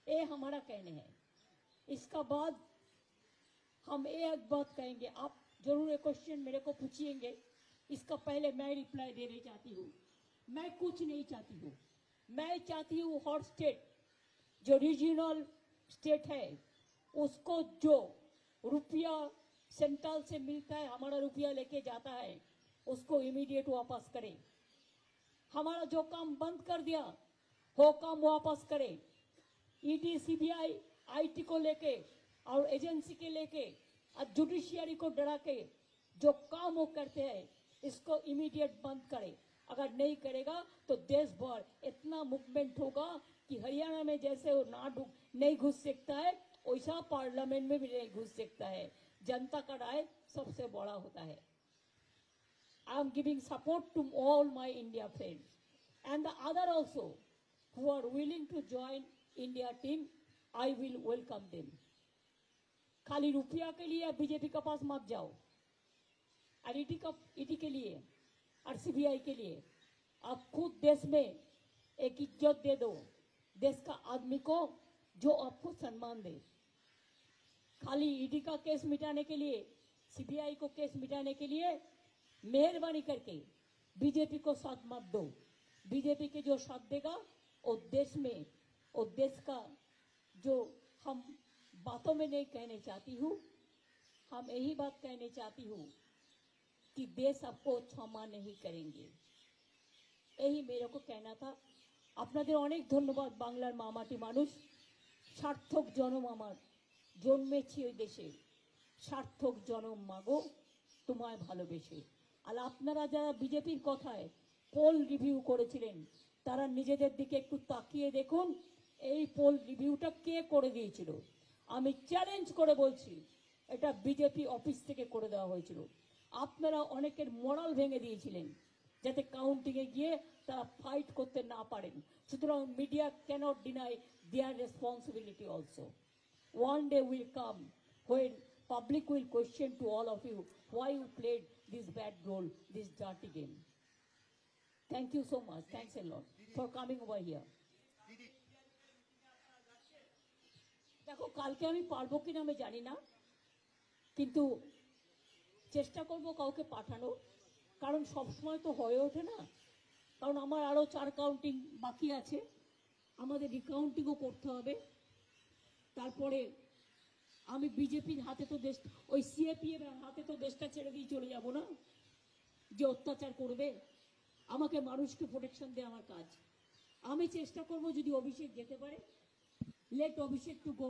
ये हमारा कहने हैं। इसका बाद हम एक बात कहेंगे, आप जरूर एक क्वेश्चन मेरे को पूछिएंगे, इसका पहले मैं रिप्लाई देना चाहती हूँ। मैं कुछ नहीं चाहती हूँ, मैं चाहती हूँ हर स्टेट जो रीजनल स्टेट है उसको जो रुपया सेंट्रल से मिलता है, हमारा रुपया लेके जाता है, उसको इमीडिएट वापस करें। हमारा जो काम बंद कर दिया वो काम वापस करें। ईडी सीबीआई आईटी को लेके और एजेंसी के लेके और जुडिशियरी को डरा के जो काम वो करते हैं इसको इमीडिएट बंद करें। अगर नहीं करेगा तो देश भर इतना मूवमेंट होगा कि हरियाणा में जैसे वो नहीं घुस सकता है वैसा पार्लियामेंट में भी नहीं घुस सकता है। जनता का राय सबसे बड़ा होता है। I am giving support to all my India friends and the other also who are willing to join India team. I will welcome them. खाली रुपया के लिए बीजेपी के पास मत जाओ, और ईडी के लिए और सीबीआई के लिए आप खुद देश में एक इज्जत दे दो, देश का आदमी को जो आपको सम्मान दे। खाली ईडी का केस मिटाने के लिए, सीबीआई को केस मिटाने के लिए मेहरबानी करके बीजेपी को साथ मत दो। बीजेपी के जो साथ देगा वो देश में, वो देश का जो हम बातों में नहीं कहने चाहती हूँ, हम यही बात कहने चाहती हूँ कि देश आपको क्षमा नहीं करेंगे। यही मेरे को कहना था। আপনাদের অনেক ধন্যবাদ। বাংলার মামাটি মানুষ, সার্থক জনম আমার, জন্মেছি ওই দেশে, সার্থক জনম মাগো তোমায় ভালোবেসে। আর আপনারা যারা বিজেপির কথায় পোল রিভিউ করেছিলেন তারা নিজেদের দিকে একটু তাকিয়ে দেখুন এই পোল রিভিউটা কে করে দিয়েছিল। আমি চ্যালেঞ্জ করে বলছি এটা বিজেপি অফিস থেকে করে দেওয়া হয়েছিল। আপনারা অনেকের মোরাল ভেঙে দিয়েছিলেন যাতে কাউন্টিংয়ে গিয়ে তারা ফাইট করতে না পারেন। সুতরাং media cannot deny their responsibility also. One day will come when public will question to all of you why you played this bad role, this dirty game. Thank you so much. Thanks a lot for coming over here. দেখো কালকে আমি পারবো কিনা আমি জানি না, কিন্তু চেষ্টা করব কাউকে পাঠানো, কারণ সবসময় তো হয়ে ওঠে না। কারণ আমার আরও 4 কাউন্টিং বাকি আছে, আমাদের রিকাউন্টিংও করতে হবে। তারপরে আমি বিজেপির হাতে তো দেশ, ওই সিএপিএর হাতে তো দেশটা ছেড়ে দিয়ে চলে যাব না, যে অত্যাচার করবে। আমাকে মানুষকে প্রোটেকশন দেওয়া আমার কাজ। আমি চেষ্টা করব যদি অভিষেক যেতে পারে, লেট অভিষেক টু গো।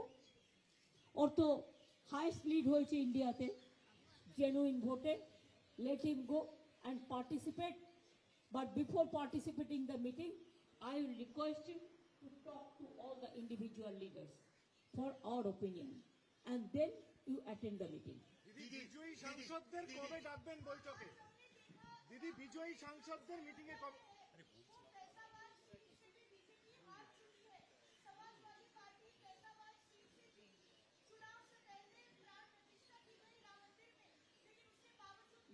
ওর তো হাইস্ট লিড হয়েছে ইন্ডিয়াতে জেনুইন ভোটে, let him go and participate. But before participating the meeting I will request him to talk to all the individual leaders for our opinion and then you attend the meeting. দিদি বিজয়ী সাংসদদের কবে ডাকবেন বৈঠকে? দিদি বিজয়ী সাংসদদের meeting এ কবে?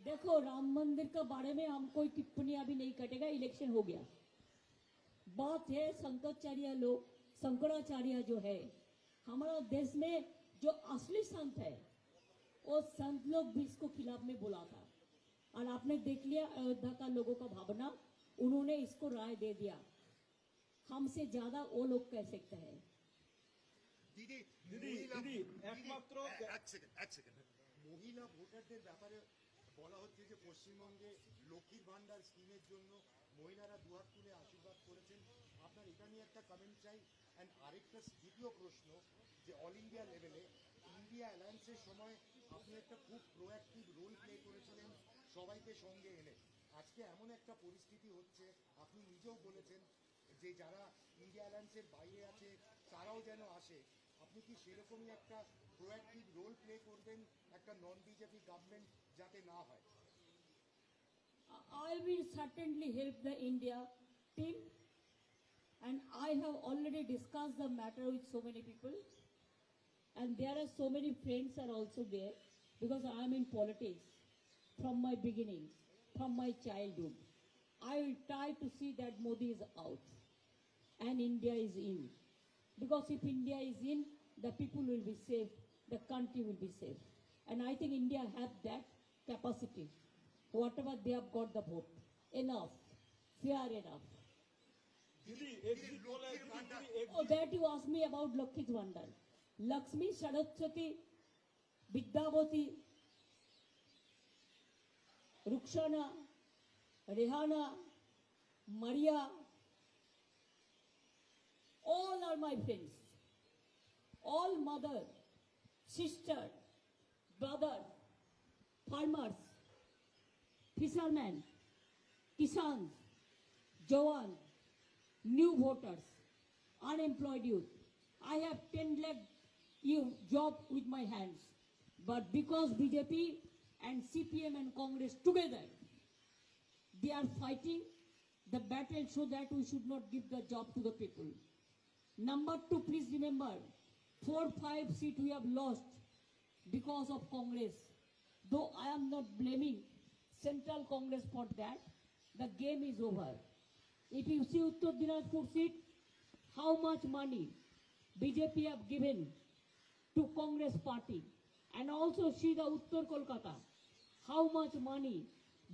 देखो राम मंदिर के बारे में हम कोई टिप्पणी अभी नहीं कटेगा, इलेक्शन हो गया। बात है शंकराचार्य जो है हमारा देश में जो असली संत है, वो संत लोग भी इसको खिलाफ में बोला था, और आपने देख लिया अयोध्या का लोगों का भावना, उन्होंने इसको राय दे दिया। हमसे ज्यादा वो लोग कह सकते हैं। দিদি দিদি দিদি একমাত্র এক সেকেন্ড মহিলা ভোটারদের ব্যাপারে বলা হচ্ছে যে পশ্চিমবঙ্গে লক্ষ্মীর ভান্ডার স্কিমের জন্য মহিলারা দুহাত তুলে আশীর্বাদ করেছেন। আপনার এটা নিয়ে একটা কমেন্ট চাই। অ্যান্ড আরেকটা দ্বিতীয় প্রশ্ন, যে অল ইন্ডিয়া লেভেলে ইন্ডিয়া অ্যালায়েন্সের সময় আপনি একটা খুব প্রোঅ্যাক্টিভ রোল প্লে করেছিলেন সবাইকে সঙ্গে এনে। আজকে এমন একটা পরিস্থিতি হচ্ছে, আপনি নিজেও বলেছেন যে যারা ইন্ডিয়া অ্যালায়েন্সের বাইরে আছে তারাও যেন আসে। আপনি কি সেরকমই একটা প্রোঅ্যাক্টিভ রোল প্লে করবেন একটা নন বিজেপি গভর্নমেন্ট যাতে না হয়? I will certainly help the India team, and I have already discussed the matter with so many people, and there are so many friends are also there, because I am in politics from my beginning, from my childhood. I will try to see that Modi is out and India is in. Because if India is in, the people will be safe, the country will be safe. And I think India has that capacity. Whatever they have got the vote. Enough. Fair enough. Oh, that you asked me about Lakshmi's Vandal. Lakshmi, Saraswati, Vidyavati, Rukshana, Rehana, Maria, all are my friends. All mother, sister, brother, farmers, fishermen, kisans, Jawan, new voters, unemployed youth. I have 10 lakh job with my hands. But because BJP and CPM and Congress together, they are fighting the battle so that we should not give the job to the people. Number two, please remember, 4-5 seats we have lost because of Congress. Though I am not blaming Central Congress for that, the game is over. If you see Uttar Dinajpur seat, how much money BJP have given to Congress party, and also see the Uttar Kolkata, how much money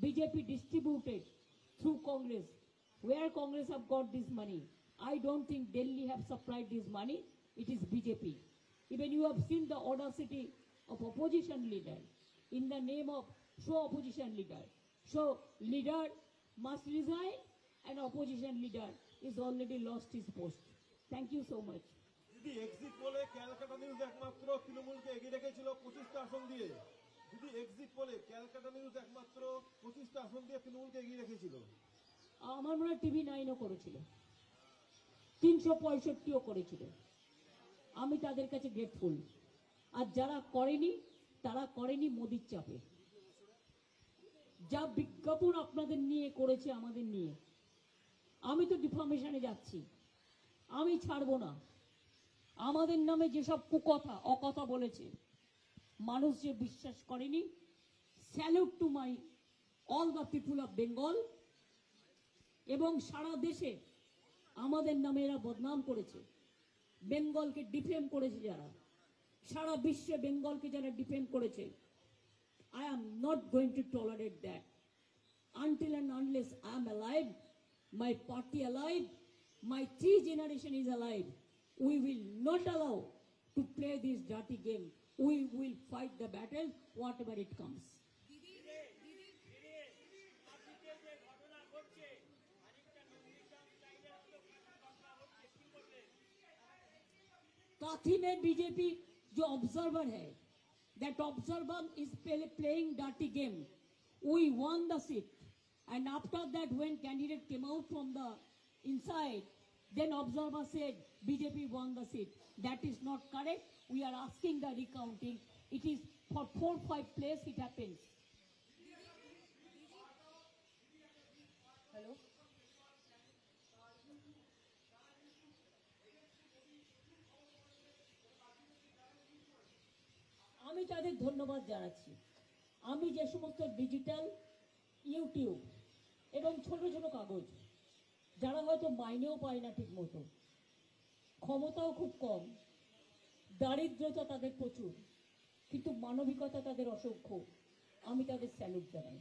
BJP distributed through Congress. Where Congress have got this money? I don't think Delhi have supplied this money. It is BJP. Even you have seen the audacity of opposition leader in the name of opposition leader. So leader must resign and opposition leader is already lost his post. Thank you so much. দিদি exit পোলে Calcutta news একমাত্র তৃণমূলকে এগিয়ে রেখেছিল 25টা আসন দিয়ে। দিদি exit পোলে Calcutta news একমাত্র 25টা আসন দিয়ে তৃণমূলকে এগিয়ে রেখেছিল। আমার মনে হয় টিভি 9ও করেছিল, 365ও করেছিল। আমি তাদের কাছে গ্রেটফুল। আর যারা করেনি তারা করেনি মোদির চাপে। যা বিজ্ঞাপন আপনাদের নিয়ে করেছে আমাদের নিয়ে, আমি তো ডিফামেশনে যাচ্ছি, আমি ছাড়বো না। আমাদের নামে যেসব কুকথা অকথা বলেছে, মানুষ যে বিশ্বাস করেনি, salute to my all the people of Bengal. এবং সারা দেশে আমাদের নামে এরা বদনাম করেছে, বেঙ্গলকে ডিফেম করেছে যারা, সারা বিশ্বে বেঙ্গলকে যারা ডিফেম করেছে, I am not going to tolerate that. Until and unless I am alive, my party alive, my 3 generation is alive, we will not allow to play this dirty game. We will fight the battle, whatever it comes. काथी में BJP जो observer है, that observer is playing dirty game. We won the seat, and after that, when candidate came out from the inside, then observer said BJP won the seat. That is not correct. We are asking the recounting. It is for 4-5 place it happens. Hello. আমি তাদের ধন্যবাদ জানাচ্ছি। আমি যে সমস্ত digital YouTube এবং ছোট ছোট কাগজ, যারা হয়তো মাইনেও পায় না ঠিক মতো, ক্ষমতাও খুব কম, দারিদ্রতা তাদের প্রচুর, কিন্তু মানবিকতা তাদের অসংখ্য, আমি তাদের স্যালুট জানাই।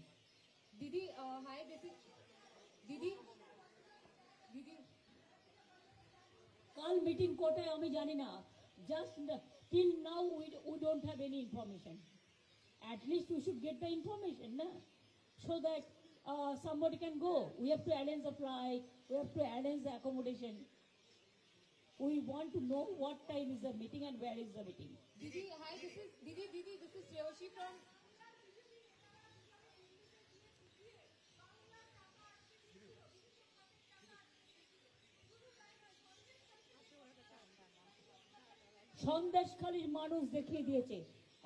দিদি হাই বেসিক দিদি দিদি কাল মিটিং কোটায় আমি জানি না, just till now we don't have any information. At least we should get the information, na? So that somebody can go. We have to arrange the flight, we have to arrange the accommodation. We want to know what time is the meeting and where is the meeting. Didi, hi, this is Shreyoshi from সন্দেশখালীর মানুষ দেখিয়ে দিয়েছে।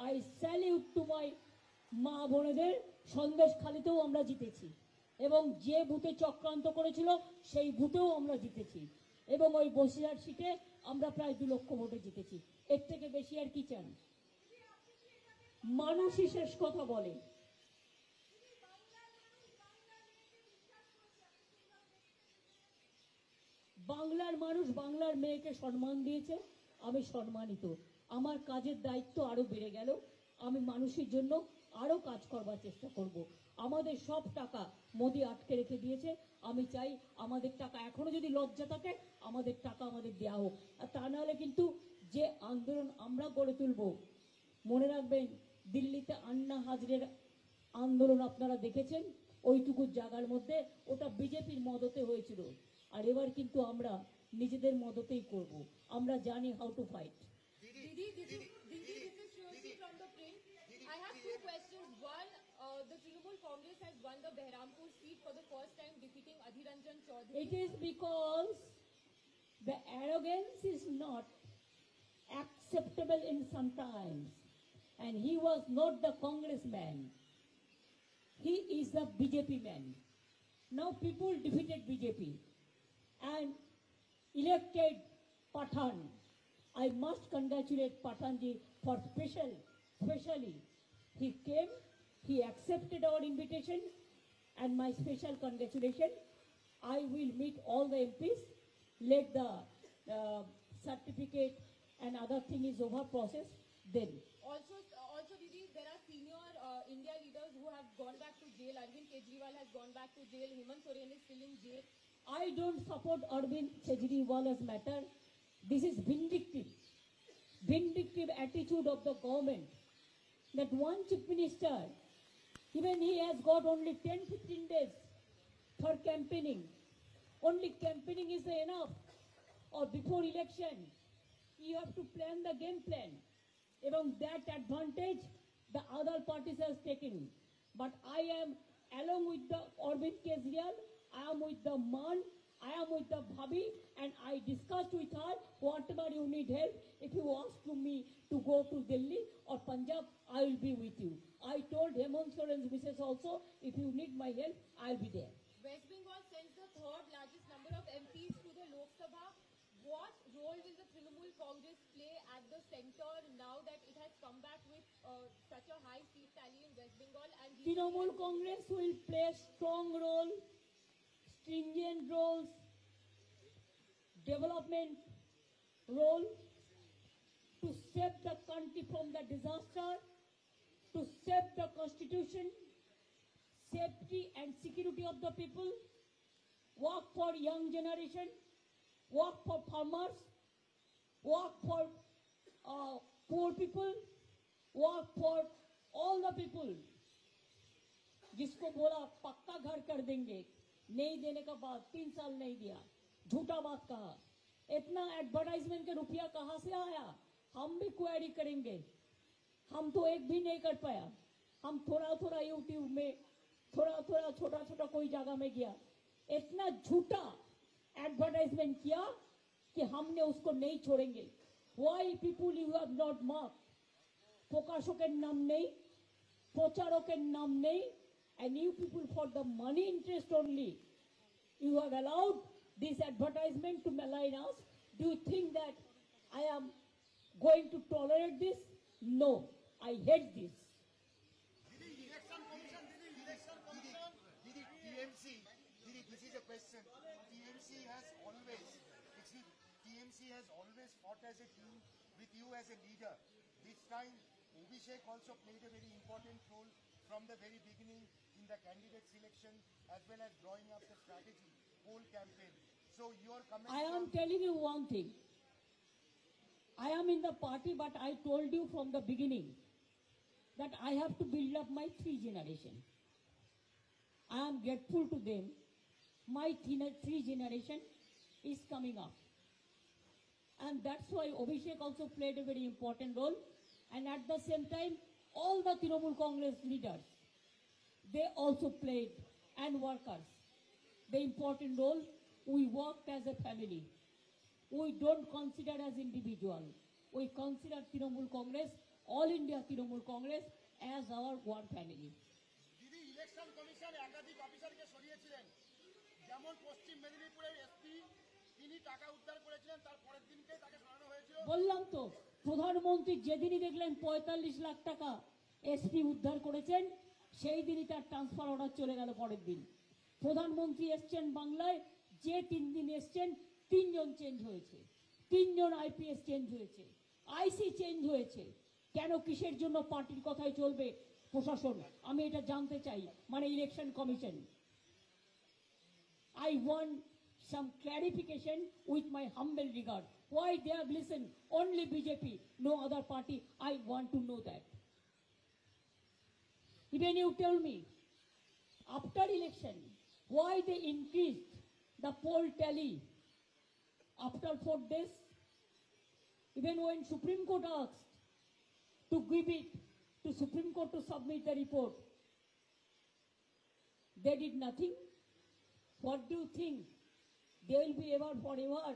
I salute to my মা বোনেদের, সন্দেশখালীতেও আমরা জিতেছি, এবং যে বুথে চক্রান্ত করেছিল সেই বুথেও আমরা জিতেছি, এবং ওই বসিরহাট সিটে আমরা প্রায় 2 লক্ষ ভোটে জিতেছি। এর থেকে বেশি আর কি চান? মানুষই শেষ কথা বলে। বাংলার মানুষ বাংলার মেয়েকে সম্মান দিয়েছে, আমি সম্মানিত। আমার কাজের দায়িত্ব আরো বেড়ে গেল, আমি মানুষের জন্য আরো কাজ করবার চেষ্টা করব। আমাদের সব টাকা মোদি আটকে রেখে দিয়েছে, আমি চাই আমাদের টাকা এখনো যদি লজ্জা থাকে আমাদের টাকা আমাদের দেওয়া হোক, আর তা নাহলে কিন্তু যে আন্দোলন আমরা গড়ে তুলব, মনে রাখবেন দিল্লিতে আন্না হাজরের আন্দোলন আপনারা দেখেছেন, ওইটুকু জায়গার মধ্যে ওটা বিজেপির মদতে হয়েছিল, আর এবার কিন্তু আমরা নিজেদের মদতেই করব, আমরা জানি how to fight. Didi, this is Shreyoshi from the print. I have two questions. One, the Trinamool Congress has won the Behrampur seat for the first time, defeating Adhir Ranjan Chaudhary. It is because the arrogance is not acceptable in some times, and he was not the congressman, he is the BJP man. Now people defeated BJP and elected Pathan. I must congratulate Pathanji for specially he came, he accepted our invitation, and my special congratulations. I will meet all the MPs, let the certificate and other thing is over process, then. Also, Didi, there are senior India leaders who have gone back to jail. Arvind Kejriwal has gone back to jail. Hemant Soren is still in jail. I don't support Arvind Kejriwal's matter. This is vindictive attitude of the government. That one chief minister, even he has got only 10-15 days for campaigning. Only campaigning is enough. Or before election, you have to plan the game plan. Even that advantage the other parties has taken. But I am along with the Arvind Kejriwal, I am with the man, I am with the Bhabhi, and I discussed with her whatever you need help. If you ask to me to go to Delhi or Punjab, I will be with you. I told Hemant Soren's missus also, if you need my help, I'll be there. West Bengal sends the third largest number of MPs to the Lok Sabha. What role will the Trinamool Congress play at the center now that it has come back with such a high seat tally in West Bengal? And Trinamool Congress will play a strong role, stringent roles, development role to save the country from the disaster, to save the constitution, safety and security of the people, work for young generation, work for farmers, work for poor people, work for all the people. जिसको बोला पक्का घर कर देंगे, नहीं देने का बाद 3 साल नहीं दिया, झूठा बात कहा। इतना एडवर्टाइजमेंट के रुपया कहाँ से आया? हम भी क्वेरी करेंगे। हम तो एक भी नहीं कर पाया, हम थोड़ा थोड़ा यूट्यूब में, थोड़ा थोड़ा छोटा छोटा कोई जगह में गया, इतना झूठा एडवर्टाइजमेंट किया कि हमने उसको नहीं छोड़ेंगे। Why people you have not marked? প্রকাশকের के नाम नहीं, প্রচারকের नाम नहीं, and you people for the money interest only, you have allowed this advertisement to malign us. Do you think that I am going to tolerate this? No, I hate this. TMC, this is a question. TMC has always fought as a team with you as a leader. This time, Abhishek also played a very important role from the very beginning in the candidate selection as well as drawing up the strategy, whole campaign. So your comment. I am telling you one thing. I am in the party, but I told you from the beginning that I have to build up my 3 generation. I am grateful to them. My 3 generation is coming up. And that's why Abhishek also played a very important role. And at the same time, all the Trinamool Congress leaders, they also played, and workers, the important role. We worked as a family. We don't consider as individual. We consider Trinamool Congress, All India Trinamool Congress, as our one family. দিদি election commission একাধিক অফিসারকে সরিয়েছিলেন, যেমন পশ্চিম মেদিনীপুরের SP, তিনি টাকা উদ্ধার করেছিলেন, তার পরের দিনকে তাকে সরানো হয়েছিল। বললাম তো, প্রধানমন্ত্রী যেদিনই দেখলেন 45 লাখ টাকা এসপি উদ্ধার করেছেন, সেই দিনই তার ট্রান্সফার অর্ডার চলে গেল পরের দিন। প্রধানমন্ত্রী এসছেন বাংলায়, যে 3 দিন এসছেন তিনজন চেঞ্জ হয়েছে, তিনজন আইপিএস চেঞ্জ হয়েছে, আইসি চেঞ্জ হয়েছে। কেন, কিসের জন্য পার্টির কথাই চলবে প্রশাসন? আমি এটা জানতে চাই, মানে election commission. I want some clarification with my humble regard. Why they have listened only BJP, no other party? I want to know that. Even you tell me, after election, why they increased the poll tally after 4 days? Even when Supreme Court asked to give it to Supreme Court to submit the report, they did nothing. What do you think? They will be ever forever?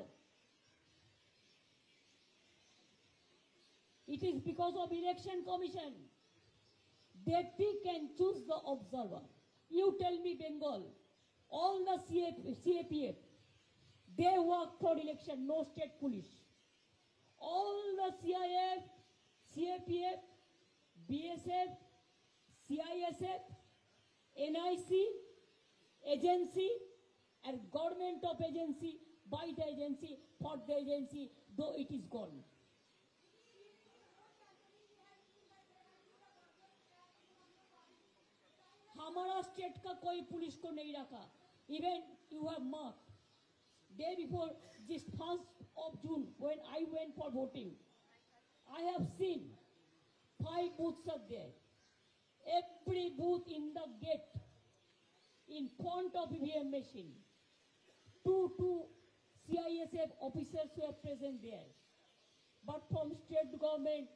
It is because of election commission. They pick and choose the observer. You tell me, Bengal, all the CAPF, they work for election, no state police. All the CIF, CAPF, BSF, CISF, NIC, agency, and government of agency, by the agency, for the agency, though it is gone. हमारा state का कोई police को नहीं रखा. Even you have marked, day before this 1st of June, when I went for voting, I have seen 5 booths are there. Every booth in the gate, in front of EVM machine, two CISF officers were present there. But from state government,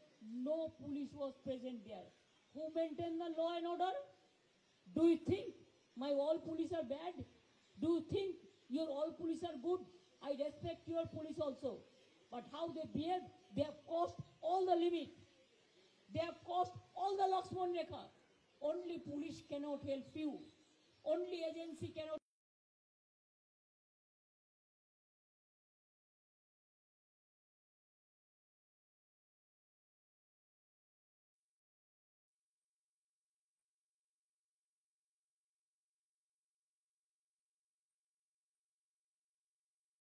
no police was present there. Who maintained the law and order? Do you think my all police are bad? Do you think your all police are good? I respect your police also. But how they behave, they have crossed all the limit. They have crossed all the Lakshman Rekha. Only police cannot help you. Only agency cannot